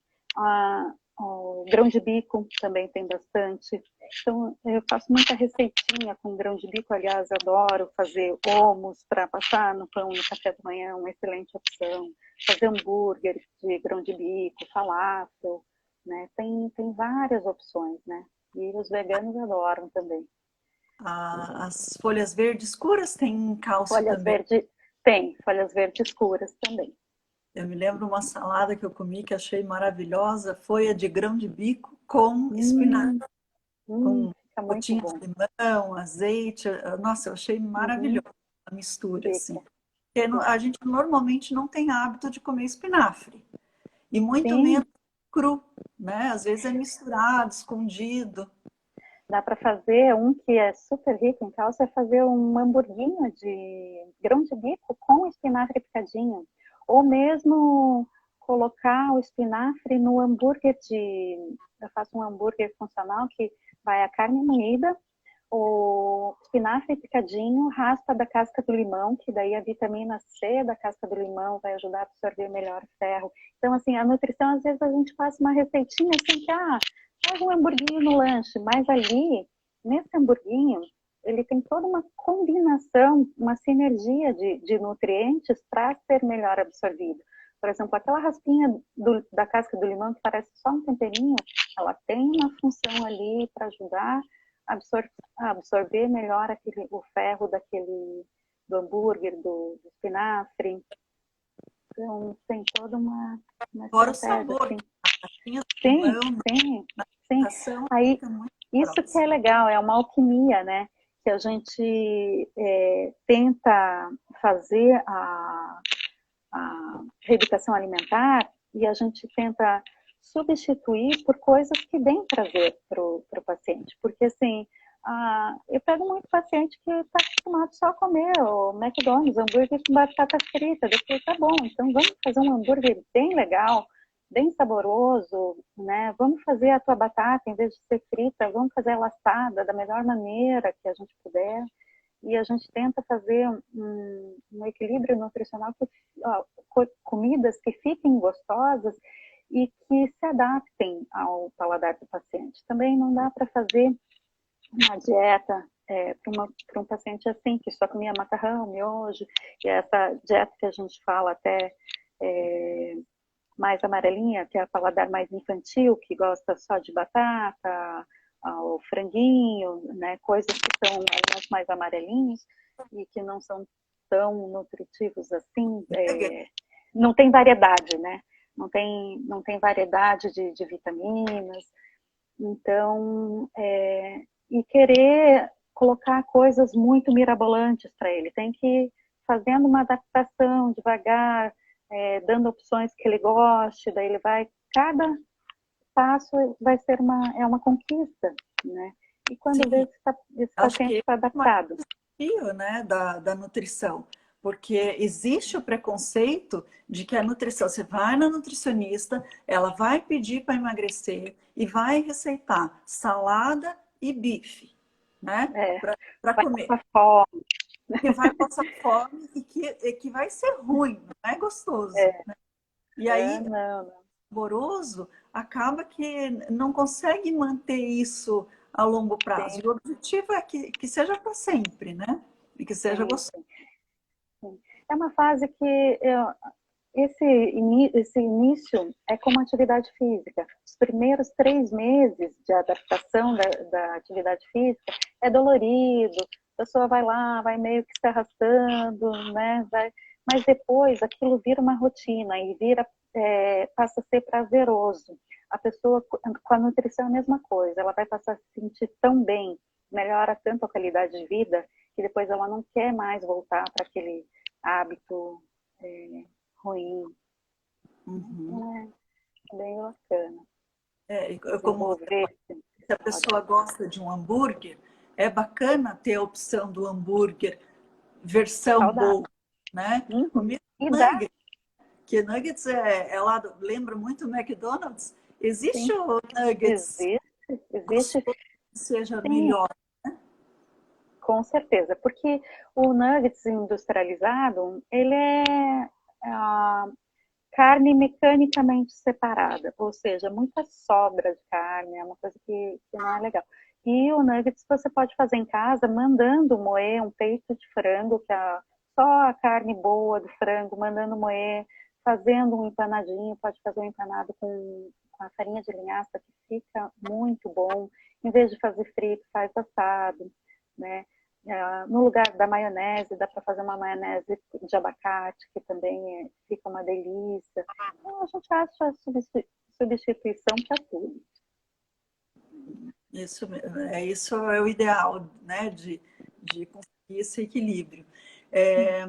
o grão de bico também tem bastante. Então, eu faço muita receitinha com grão de bico, aliás, adoro fazer hummus para passar no pão no café da manhã, uma excelente opção. Fazer hambúrguer de grão de bico, falafel, né? Tem várias opções, né? E os veganos adoram também. As folhas verdes escuras têm cálcio Folhas também. verdes, folhas verdes escuras também. Eu me lembro uma salada que eu comi que achei maravilhosa, folha de grão de bico com espinafre, com Fica muito gotinhas bom. de limão, azeite. Nossa, eu achei maravilhosa a mistura, assim. Fica. Porque a gente normalmente não tem hábito de comer espinafre. E muito Sim. menos cru, né? Às vezes é misturado, escondido. Dá para fazer um que é super rico em cálcio, é fazer um hamburguinho de grão de bico com espinafre picadinho. Ou mesmo colocar o espinafre no hambúrguer Eu faço um hambúrguer funcional que vai a carne moída, o espinafre picadinho, raspa da casca do limão, que daí a vitamina C da casca do limão vai ajudar a absorver melhor o ferro. Então, assim, a nutrição, às vezes a gente passa uma receitinha assim que, faz um hamburguinho no lanche, mas ali, nesse hamburguinho, ele tem toda uma combinação, uma sinergia de nutrientes para ser melhor absorvido. Por exemplo, aquela raspinha da casca do limão, que parece só um temperinho, ela tem uma função ali para ajudar a absorver melhor o ferro do hambúrguer, do espinafre. Então, tem toda uma Fora o estratégia. sabor, Assim. caixinhas de Sim, limão sim, na sim. alimentação Aí, fica muito isso que é próximo. legal, é uma alquimia, né? Que a gente tenta fazer a reeducação alimentar e a gente tenta substituir por coisas que deem prazer para o paciente. Porque, assim, eu pego muito paciente que está acostumado só a comer o McDonald's, hambúrguer com batata frita. Depois, tá bom, então vamos fazer um hambúrguer bem legal, bem saboroso, né? Vamos fazer a tua batata, em vez de ser frita, vamos fazer ela assada da melhor maneira que a gente puder. E a gente tenta fazer um equilíbrio nutricional, comidas que fiquem gostosas e que se adaptem ao paladar do paciente. Também não dá para fazer uma dieta para um paciente assim, que só comia macarrão, miojo, e essa dieta que a gente fala até mais amarelinha, que é a paladar mais infantil, que gosta só de batata, o franguinho, né, coisas que são mais amarelinhas e que não são tão nutritivos assim, não tem variedade, né? Não tem variedade de vitaminas. Então, e querer colocar coisas muito mirabolantes para ele. Tem que ir fazendo uma adaptação devagar, dando opções que ele goste, daí ele vai, cada passo vai ser uma conquista, né? E quando vê Sim, esse acho paciente que está é mais adaptado. desafio, né, da nutrição. Porque existe o preconceito de que a nutrição, você vai na nutricionista, ela vai pedir para emagrecer e vai receitar salada e bife, né? É, Para vai comer. passar fome. Que vai passar fome e que vai ser ruim, não é gostoso. É, E aí, não, não. saboroso, acaba que não consegue manter isso a longo prazo. Sim, E o objetivo é que seja para sempre, né? E que seja sim, gostoso. sim, sim. É uma fase que esse início é como atividade física. Os primeiros 3 meses de adaptação da atividade física é dolorido, a pessoa vai lá, vai meio que se arrastando, né? Mas depois aquilo vira uma rotina e passa a ser prazeroso. A pessoa com a nutrição é a mesma coisa, ela vai passar a se sentir tão bem, melhora tanto a qualidade de vida, que depois ela não quer mais voltar para aquele hábito ruim. Uhum. Então é bem bacana Como desenvolver esse se a modo pessoa gosta de um hambúrguer, é bacana ter a opção do hambúrguer versão saudável. boa, né? O Uhum. mesmo E dá, nuggets, que nuggets lá, lembra muito o McDonald's. Existe sim, o nuggets existe, gostoso que seja sim, melhor. com certeza, porque o nuggets industrializado, ele é a carne mecanicamente separada, ou seja, muita sobra de carne, é uma coisa que não é legal. E o nuggets você pode fazer em casa, mandando moer um peito de frango, só a carne boa do frango, mandando moer, fazendo um empanadinho, pode fazer um empanado com a farinha de linhaça, que fica muito bom. Em vez de fazer frito, faz assado, né? No lugar da maionese, dá para fazer uma maionese de abacate, que também fica uma delícia. Então, a gente acha substituição para tudo. Isso é o ideal, né? De conseguir esse equilíbrio. É,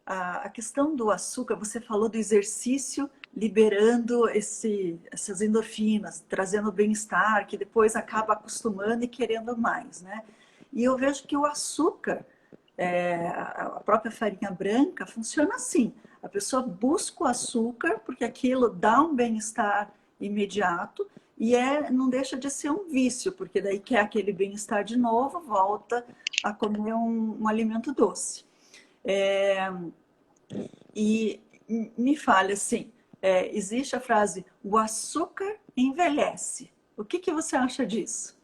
a questão do açúcar, você falou do exercício liberando essas endorfinas, trazendo bem-estar, que depois acaba acostumando e querendo mais, né? E eu vejo que o açúcar, a própria farinha branca, funciona assim. A pessoa busca o açúcar porque aquilo dá um bem-estar imediato e não deixa de ser um vício, porque daí quer aquele bem-estar de novo, volta a comer um alimento doce. É, e me fale assim, existe a frase, o açúcar envelhece. O que você acha disso?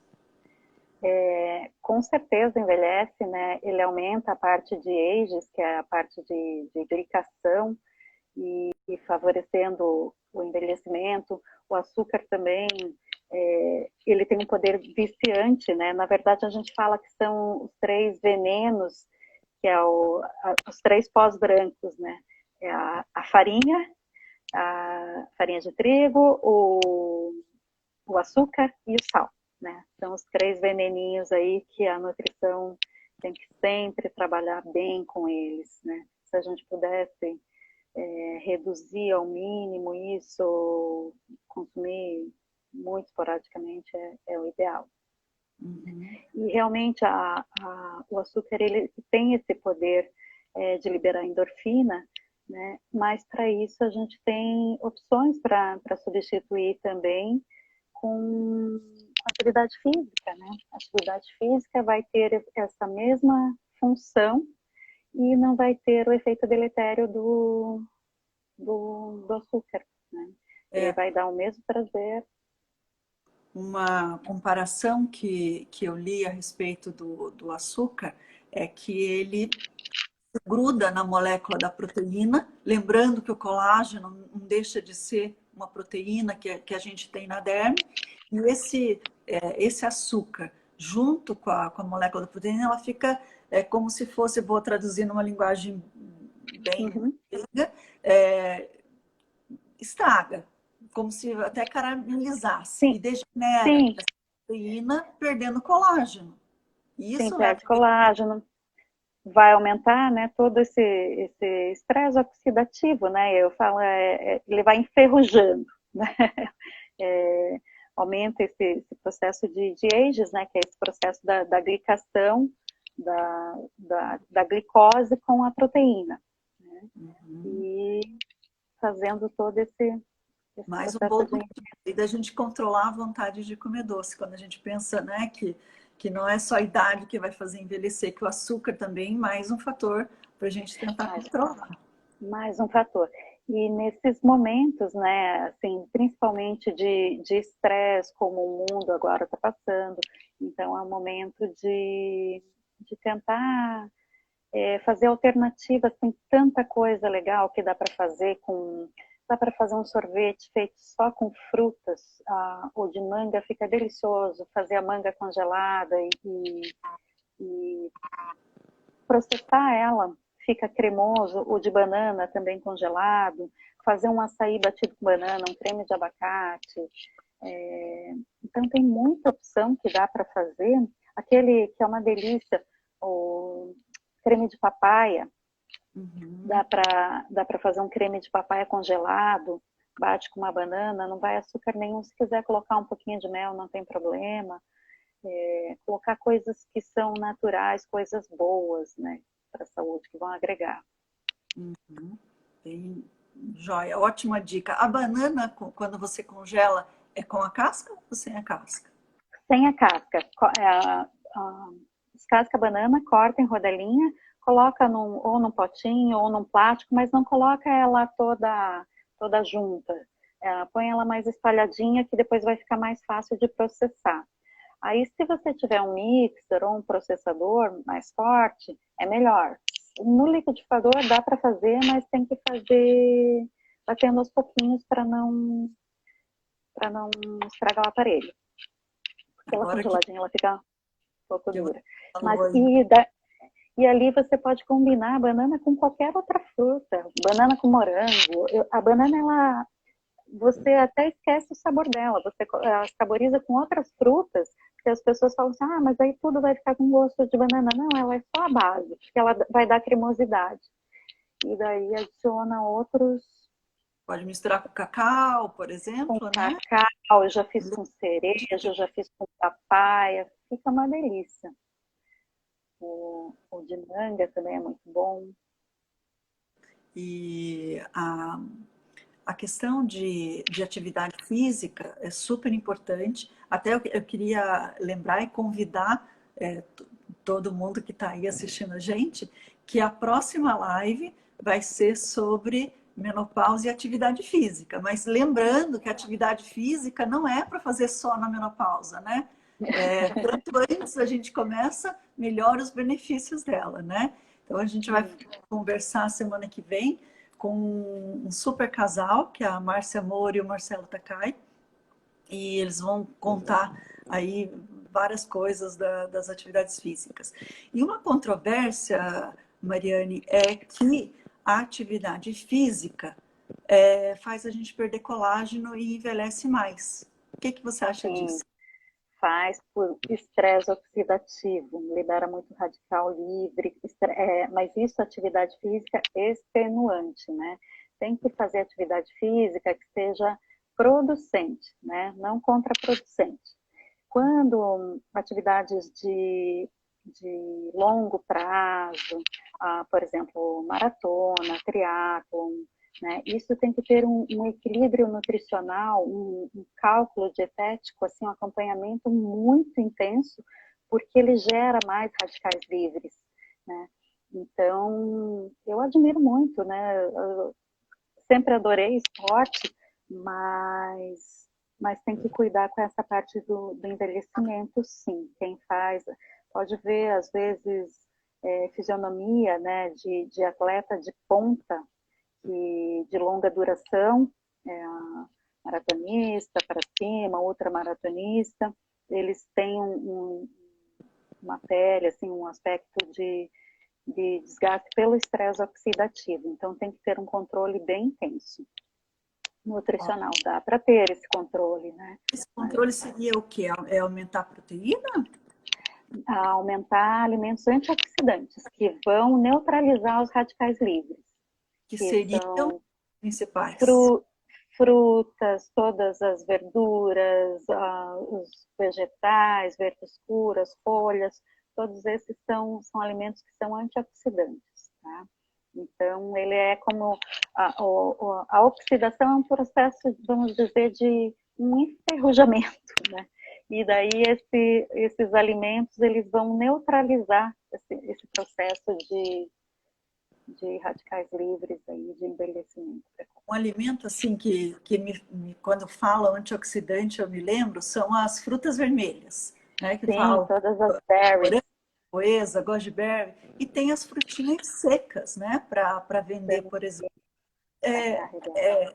Com certeza envelhece, né? Ele aumenta a parte de ages, que é a parte de glicação, e favorecendo o envelhecimento. O açúcar também, ele tem um poder viciante, né? Na verdade, a gente fala que são os 3 venenos, que é os 3 pós brancos, né? É a farinha de trigo, o açúcar e o sal, né? São os 3 veneninhos aí que a nutrição tem que sempre trabalhar bem com eles, né? Se a gente pudesse reduzir ao mínimo isso, consumir muito esporadicamente é o ideal. Uhum. E realmente o açúcar ele tem esse poder de liberar endorfina, né? Mas para isso a gente tem opções para substituir também com atividade física, né? A atividade física vai ter essa mesma função e não vai ter o efeito deletério do açúcar, né? Ele É, vai dar o mesmo prazer. uma comparação que eu li a respeito do açúcar é que ele gruda na molécula da proteína, lembrando que o colágeno não deixa de ser uma proteína que a gente tem na derme, e esse açúcar, junto com a molécula da proteína, ela fica como se fosse, vou traduzir numa linguagem bem Uhum. leiga, estraga, como se até caramelizasse, Sim, e degenera sim, essa proteína perdendo colágeno. E sim, isso leva perde colágeno, vai aumentar, né, todo esse estresse oxidativo, né, eu falo, ele vai enferrujando, né, é, aumenta esse processo de ages, né, que é esse processo da glicação da glicose com a proteína, né? Uhum. E fazendo todo esse Mais um processo bom e da gente controlar a vontade de comer doce. Quando a gente pensa, né, que não é só a idade que vai fazer envelhecer, que o açúcar também é mais um fator para a gente tentar controlar. Mais um fator. E nesses momentos, né, assim, principalmente de estresse, como o mundo agora está passando, então é um momento de tentar fazer alternativas. Tem tanta coisa legal que dá para fazer dá para fazer um sorvete feito só com frutas, ou de manga, fica delicioso. Fazer a manga congelada e processar ela, fica cremoso, ou de banana também congelado. Fazer um açaí batido com banana, um creme de abacate. Então tem muita opção que dá para fazer. Aquele que é uma delícia, o creme de papaya. Uhum. Dá para fazer um creme de papaya congelado, bate com uma banana, não vai açúcar nenhum. Se quiser colocar um pouquinho de mel, não tem problema. Colocar coisas que são naturais, coisas boas, né, para a saúde, que vão agregar. Uhum. Bem, joia, ótima dica. A banana, quando você congela, é com a casca ou sem a casca? Sem a casca. Descasca a banana, corta em rodelinha, coloca ou num potinho ou num plástico, mas não coloca ela toda junta. Põe ela mais espalhadinha, que depois vai ficar mais fácil de processar. Aí, se você tiver um mixer ou um processador mais forte, é melhor. No liquidificador dá para fazer, mas tem que fazer batendo aos pouquinhos para não estragar o aparelho. Porque ela Agora que congeladinha, ela fica um pouco você dura. Mas, falou aí, e ali você pode combinar a banana com qualquer outra fruta. Banana com morango. A banana, você até esquece o sabor dela. Você saboriza com outras frutas, que as pessoas falam assim, mas aí tudo vai ficar com gosto de banana. Não, ela é só a base, porque ela vai dar cremosidade. E daí adiciona outros pode misturar com cacau, por com exemplo, né? cacau, eu já fiz com cereja, eu já fiz com papaya. Fica uma delícia. O de manga também é muito bom. E a questão de atividade física é super importante. Até eu queria lembrar e convidar todo mundo que está aí assistindo a gente, que a próxima live vai ser sobre menopausa e atividade física. Mas lembrando que a atividade física não é para fazer só na menopausa, né? Quanto antes a gente começa, melhor os benefícios dela, né? Então a gente vai conversar semana que vem com um super casal, que é a Márcia Moura e o Marcelo Takai, e eles vão contar aí várias coisas das atividades físicas. E uma controvérsia, Mariane, é que a atividade física faz a gente perder colágeno e envelhece mais. O que você acha Sim, disso? faz por estresse oxidativo, libera muito radical livre, mas isso é atividade física extenuante, né? Tem que fazer atividade física que seja producente, né? Não contraproducente. Quando atividades de longo prazo, por exemplo, maratona, triatlon, né? Isso tem que ter um equilíbrio nutricional, um cálculo dietético, assim, um acompanhamento muito intenso, porque ele gera mais radicais livres, né? Então, eu admiro muito, né? Eu sempre adorei esporte, mas tem que cuidar com essa parte do envelhecimento, sim. Quem faz, pode ver, às vezes, fisionomia, né, de atleta de ponta, e de longa duração, maratonista para cima, ultramaratonista, eles têm uma pele, assim, um aspecto de desgaste pelo estresse oxidativo. Então tem que ter um controle bem intenso. Nutricional, dá para ter esse controle, né? Esse controle seria o quê? É aumentar a proteína? Aumentar alimentos antioxidantes que vão neutralizar os radicais livres, Que que seriam são principais? frutas, todas as verduras, os vegetais, verdes escuras, folhas, todos esses são alimentos que são antioxidantes, tá? Então, ele é como a oxidação é um processo, vamos dizer, de um enferrujamento, né? E daí esses alimentos, eles vão neutralizar esse processo de radicais livres aí, de envelhecimento. Um alimento assim quando falam antioxidante, eu me lembro, são as frutas vermelhas, né? Que Sim, falam todas as berries. morango, goji berry, e tem as frutinhas secas, né? Para vender, por exemplo.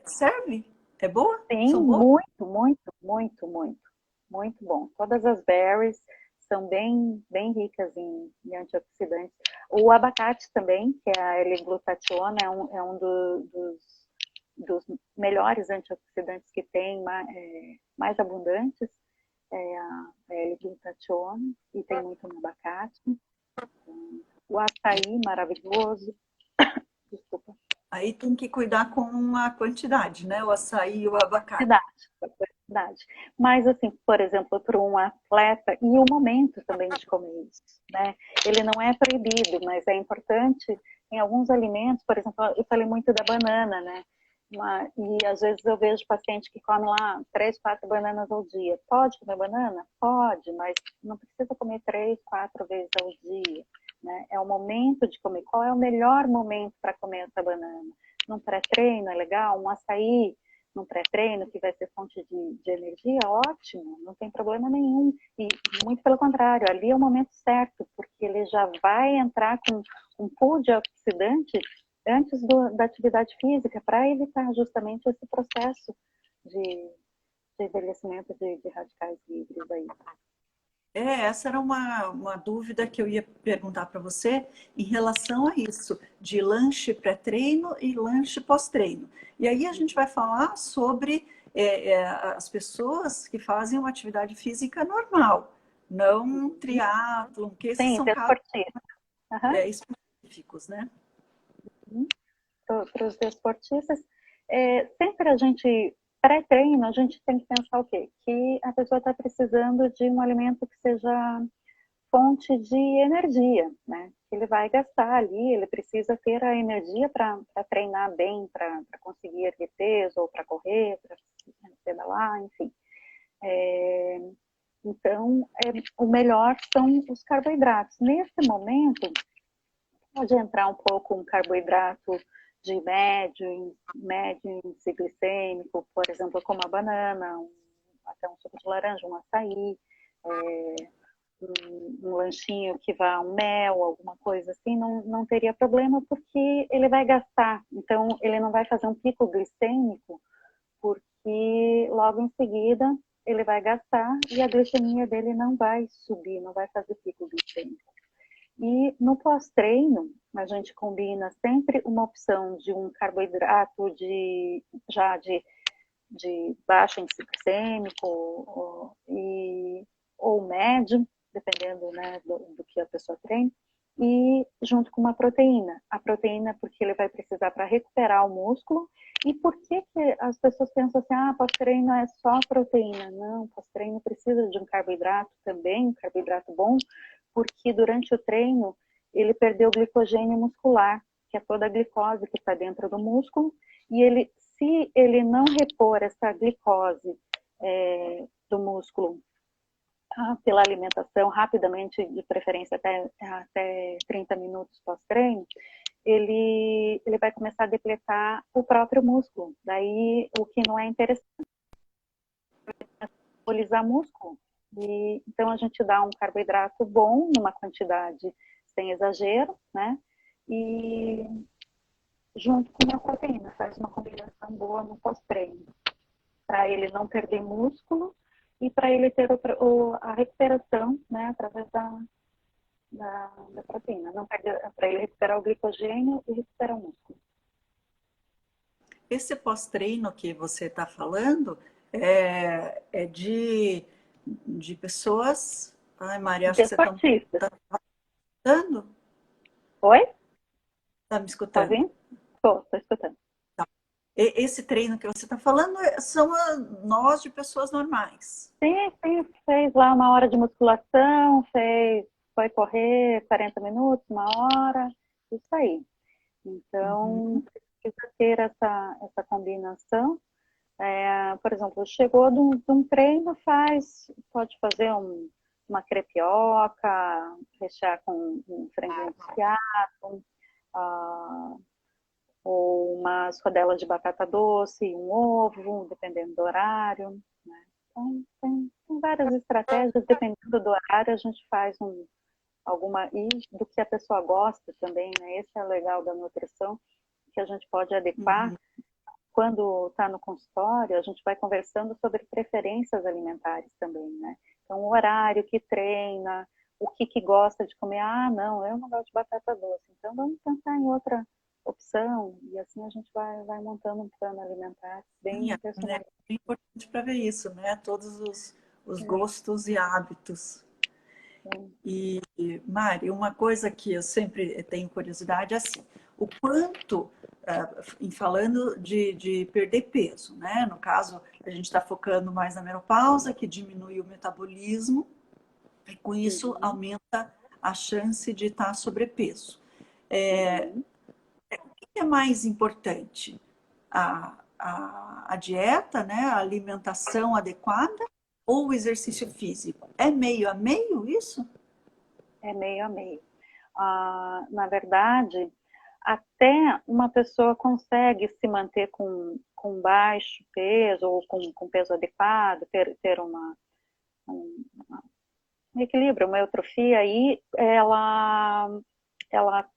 Serve? É boa? Sim, São boas? muito, muito, muito, muito. Muito bom. Todas as berries são bem ricas em antioxidantes. O abacate também, que é a L-glutationa, é um dos melhores antioxidantes que tem, mais abundantes, é a L-glutationa, e tem muito no abacate. O açaí, maravilhoso. Desculpa. Aí tem que cuidar com a quantidade, né? O açaí e o abacate. Quantidade. Mas, assim, por exemplo, para um atleta, e o momento também de comer isso, né? Ele não é proibido, mas é importante em alguns alimentos, por exemplo, eu falei muito da banana, né? E às vezes eu vejo paciente que come lá 3, 4 bananas ao dia. Pode comer banana? Pode, mas não precisa comer 3, 4 vezes ao dia, né? É o momento de comer. Qual é o melhor momento para comer essa banana? Num pré-treino é legal? Um açaí num pré-treino que vai ser fonte de energia? Ótimo, não tem problema nenhum. E muito pelo contrário, ali é o momento certo, porque ele já vai entrar com um pool de oxidante antes da atividade física, para evitar justamente esse processo de envelhecimento de radicais livres aí. Essa era uma dúvida que eu ia perguntar para você em relação a isso, de lanche pré-treino e lanche pós-treino. E aí a gente vai falar sobre as pessoas que fazem uma atividade física normal, não triatlon, que esses Sim, são casos desportista. específicos, né? Para os desportistas, sempre a gente, pré-treino, a gente tem que pensar o quê? Que a pessoa está precisando de um alimento que seja fonte de energia, né? Ele vai gastar ali, ele precisa ter a energia para treinar bem, para conseguir erguer peso, ou para correr, para pedalar, enfim. Então, o melhor são os carboidratos. Nesse momento, pode entrar um pouco um carboidrato de médio índice glicêmico, por exemplo, como a banana, até um suco de laranja, um açaí, um lanchinho que vá um mel, alguma coisa assim, não teria problema, porque ele vai gastar. Então, ele não vai fazer um pico glicêmico, porque logo em seguida ele vai gastar e a glicemia dele não vai subir, não vai fazer pico glicêmico. E no pós-treino, a gente combina sempre uma opção de um carboidrato de baixo índice glicêmico ou médio, dependendo, né, do que a pessoa treina, e junto com uma proteína. A proteína porque ele vai precisar para recuperar o músculo. E por que as pessoas pensam assim, pós-treino é só proteína? Não, pós-treino precisa de um carboidrato também, um carboidrato bom, porque durante o treino ele perdeu o glicogênio muscular, que é toda a glicose que está dentro do músculo, e se ele não repor essa glicose do músculo pela alimentação rapidamente, de preferência até 30 minutos pós-treino, ele vai começar a depletar o próprio músculo. Daí, o que não é interessante é metabolizar músculo. Então, a gente dá um carboidrato bom, numa quantidade sem exagero, né? E junto com uma proteína, faz uma combinação boa no pós-treino, para ele não perder músculo e para ele ter a recuperação, né, através da proteína, para ele recuperar o glicogênio e recuperar o músculo. Esse pós-treino que você está falando é de pessoas... Ai, Maria, acho que você está escutando? Oi? Está me Tá escutando? ouvindo? Estou escutando. Esse treino que você está falando são nós de pessoas normais. Sim, fez lá uma hora de musculação, fez foi correr 40 minutos, uma hora, isso aí. Então, precisa ter essa combinação. Por exemplo, chegou de um treino, pode fazer uma crepioca, rechear com um franguinho desfiado, ou umas rodelas de batata doce, um ovo, dependendo do horário. Né? Então, tem várias estratégias, dependendo do horário, a gente faz alguma, e do que a pessoa gosta também, né? Esse é o legal da nutrição, que a gente pode adequar. Quando está no consultório, a gente vai conversando sobre preferências alimentares também, né? Então, o horário que treina, o que gosta de comer. Ah, não, eu não gosto de batata doce. Então, vamos pensar em outra opção. E assim a gente vai montando um plano alimentar bem Sim, né? personalizado. É importante para ver isso, né? Todos os gostos e hábitos. E, Mari, uma coisa que eu sempre tenho curiosidade é assim, o quanto, em falando de perder peso, né? No caso, a gente está focando mais na menopausa, que diminui o metabolismo, e com isso aumenta a chance de estar sobrepeso. O que é mais importante? A dieta, né? A alimentação adequada ou o exercício físico? É meio a meio isso? É meio a meio. Na verdade, até uma pessoa consegue se manter com baixo peso ou com peso adequado, ter um equilíbrio, uma eutrofia, aí ela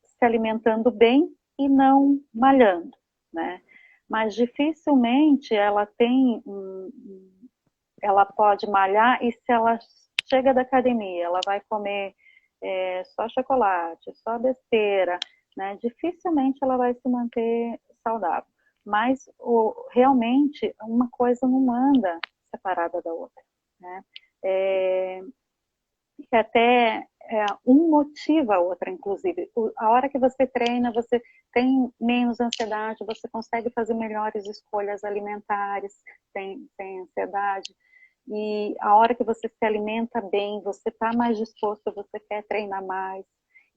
se alimentando bem e não malhando, né? Mas dificilmente ela pode malhar, e se ela chega da academia, ela vai comer só chocolate, só besteira, né? Dificilmente ela vai se manter saudável. Mas realmente uma coisa não anda separada da outra, né? Que até um motiva a outra, inclusive. A hora que você treina, você tem menos ansiedade, você consegue fazer melhores escolhas alimentares sem ansiedade. E a hora que você se alimenta bem, você está mais disposto, você quer treinar mais.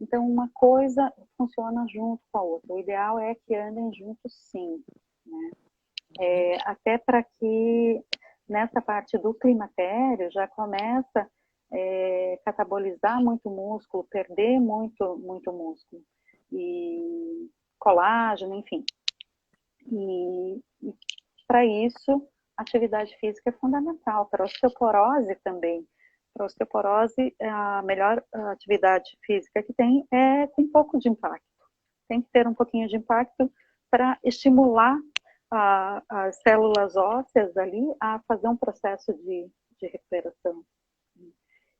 Então, uma coisa funciona junto com a outra. O ideal é que andem juntos, sim. Né? Até para que nessa parte do climatério já começa catabolizar muito músculo, perder muito músculo. E colágeno, enfim. E para isso, atividade física é fundamental. Para a osteoporose também. Para a osteoporose, a melhor atividade física que tem com pouco de impacto. Tem que ter um pouquinho de impacto para estimular as células ósseas ali a fazer um processo de recuperação.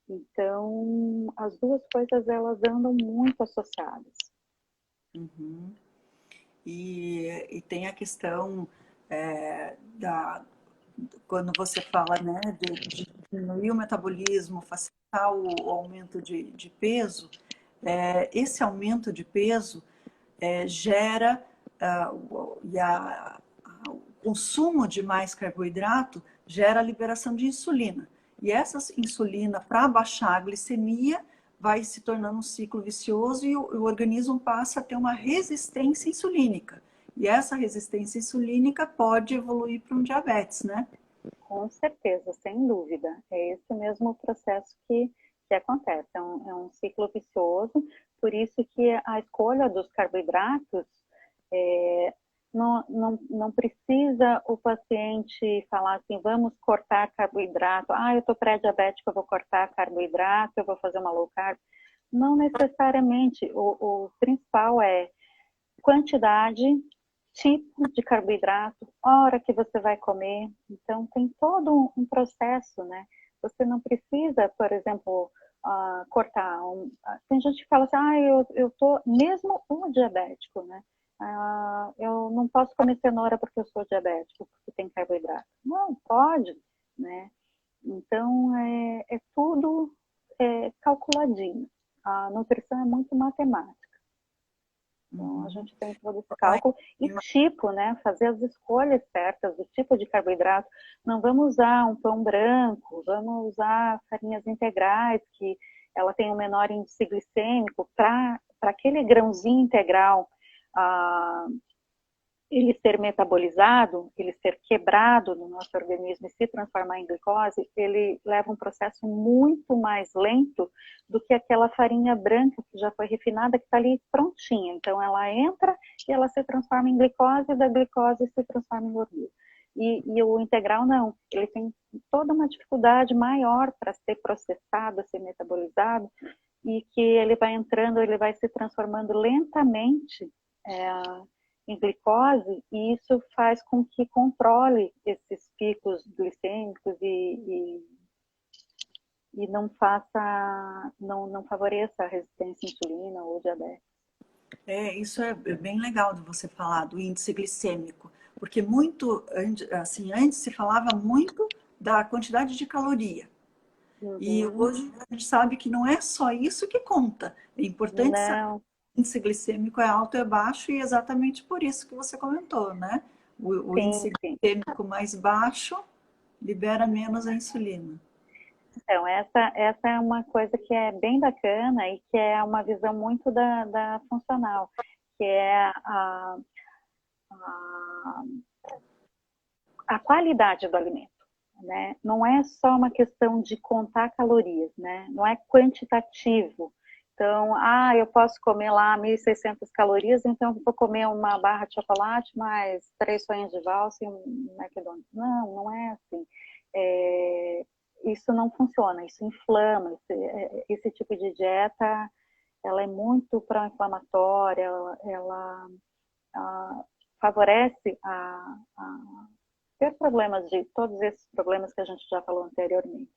Então, as duas coisas, elas andam muito associadas. Uhum. E tem a questão quando você fala, né, de diminuir o metabolismo, facilitar o aumento de peso, esse aumento de peso gera o consumo de mais carboidrato gera a liberação de insulina. E essa insulina, para baixar a glicemia, vai se tornando um ciclo vicioso e o organismo passa a ter uma resistência insulínica. E essa resistência insulínica pode evoluir para um diabetes, né? Com certeza, sem dúvida. É esse mesmo processo que acontece. É um ciclo vicioso, por isso que a escolha dos carboidratos não precisa o paciente falar assim, vamos cortar carboidrato. Ah, eu estou pré-diabético, eu vou cortar carboidrato, eu vou fazer uma low carb. Não necessariamente. O principal é quantidade, tipo de carboidrato, hora que você vai comer. Então, tem todo um processo, né? Você não precisa, por exemplo, cortar. Tem gente que fala assim, eu tô, mesmo o diabético, né? Eu não posso comer cenoura porque eu sou diabético, porque tem carboidrato. Não, pode, né? Então, é tudo calculadinho. A nutrição é muito matemática. Então, a gente tem todo esse cálculo e tipo, né? Fazer as escolhas certas do tipo de carboidrato. Não vamos usar um pão branco, vamos usar farinhas integrais, que ela tem um menor índice glicêmico, para aquele grãozinho integral ele ser metabolizado, ele ser quebrado no nosso organismo e se transformar em glicose, ele leva um processo muito mais lento do que aquela farinha branca que já foi refinada, que está ali prontinha. Então, ela entra e ela se transforma em glicose, e da glicose se transforma em gordura. E o integral não, ele tem toda uma dificuldade maior para ser processado, ser metabolizado, e que ele vai entrando, ele vai se transformando lentamente em glicose, e isso faz com que controle esses picos glicêmicos e não faça, não favoreça a resistência à insulina ou diabetes. Isso é bem legal de você falar do índice glicêmico, porque muito, assim, antes se falava muito da quantidade de caloria. E hoje a gente sabe que não é só isso que conta. É importante saber Não. que o índice glicêmico é alto ou é baixo, e é exatamente por isso que você comentou, né? O índice Sim. glicêmico mais baixo libera menos a insulina. Então, essa é uma coisa que é bem bacana e que é uma visão muito da funcional, que é a qualidade do alimento. Né? Não é só uma questão de contar calorias, né? Não é quantitativo. Então, eu posso comer lá 1.600 calorias, então eu vou comer uma barra de chocolate, mais 3 sonhos de valsa e um McDonald's. Não, não é assim. Isso não funciona, isso inflama. Esse tipo de dieta, ela é muito pró-inflamatória, ela favorece ter problemas todos esses problemas que a gente já falou anteriormente.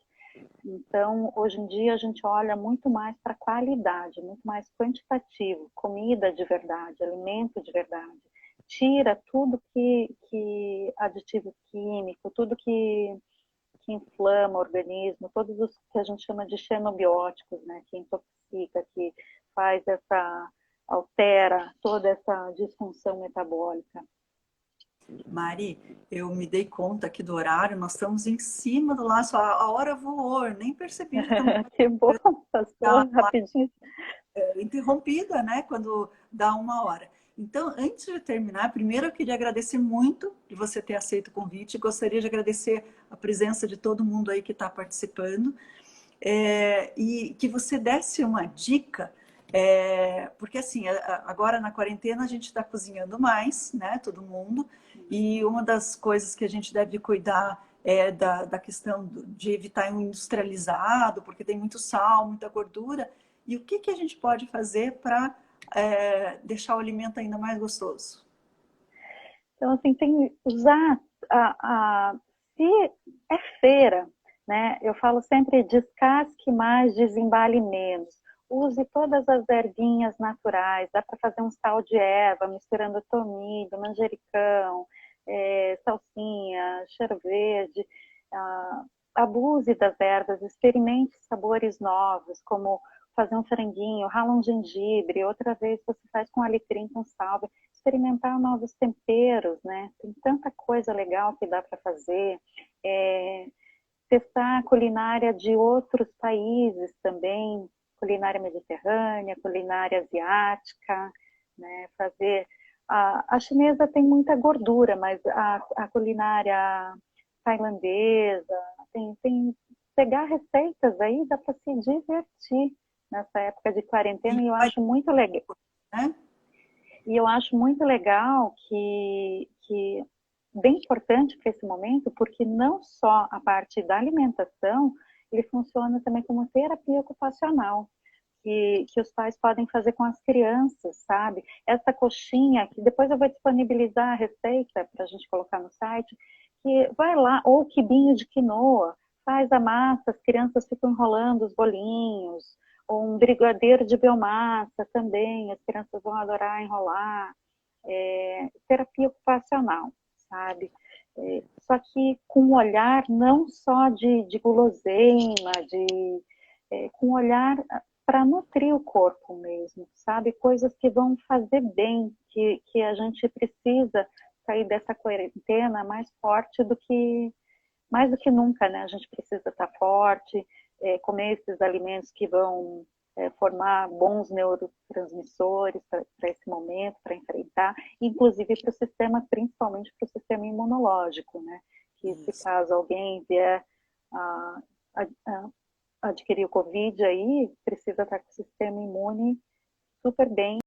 Então, hoje em dia, a gente olha muito mais para a qualidade, muito mais quantitativo, comida de verdade, alimento de verdade. Tira tudo que aditivo químico, tudo que inflama o organismo, todos os que a gente chama de xenobióticos, né, que intoxica, que altera toda essa disfunção metabólica. Mari, eu me dei conta aqui do horário, nós estamos em cima do laço, a hora voou, eu nem percebi que estamos Que bom, passou rapidinho. interrompida, né, quando dá 1 hora. Então, antes de terminar, primeiro eu queria agradecer muito de você ter aceito o convite, gostaria de agradecer a presença de todo mundo aí que está participando, e que você desse uma dica, porque assim, agora na quarentena a gente está cozinhando mais, né, todo mundo, e uma das coisas que a gente deve cuidar é da questão de evitar um industrializado, porque tem muito sal, muita gordura, e o que a gente pode fazer para deixar o alimento ainda mais gostoso? Então, assim, tem que usar se é feira, né? Eu falo sempre descasque mais, desembale menos. Use todas as ervinhas naturais, dá para fazer um sal de erva, misturando tomilho, manjericão, salsinha, cheiro verde. Abuse das ervas, experimente sabores novos, como fazer um franguinho, rala um gengibre, outra vez você faz com alecrim, com salve, experimentar novos temperos, né? Tem tanta coisa legal que dá para fazer. Testar a culinária de outros países também, culinária mediterrânea, culinária asiática, né? Fazer... A chinesa tem muita gordura, mas a culinária tailandesa, tem pegar receitas aí, dá para se divertir nessa época de quarentena, e eu acho muito legal. Né? E eu acho muito legal que bem importante para esse momento, porque não só a parte da alimentação, ele funciona também como terapia ocupacional, que os pais podem fazer com as crianças, sabe? Essa coxinha, que depois eu vou disponibilizar a receita para a gente colocar no site, que vai lá, ou o quibinho de quinoa, faz a massa, as crianças ficam enrolando os bolinhos, ou um brigadeiro de biomassa também, as crianças vão adorar enrolar. Terapia ocupacional, sabe? Só que com um olhar não só de guloseima, com um olhar para nutrir o corpo mesmo, sabe? Coisas que vão fazer bem, que a gente precisa sair dessa quarentena mais forte mais do que nunca, né? A gente precisa estar forte, comer esses alimentos que vão formar bons neurotransmissores para esse momento, para enfrentar, inclusive para o sistema, principalmente para o sistema imunológico, né? Que se caso alguém vier a adquirir o Covid aí, precisa estar com o sistema imune super bem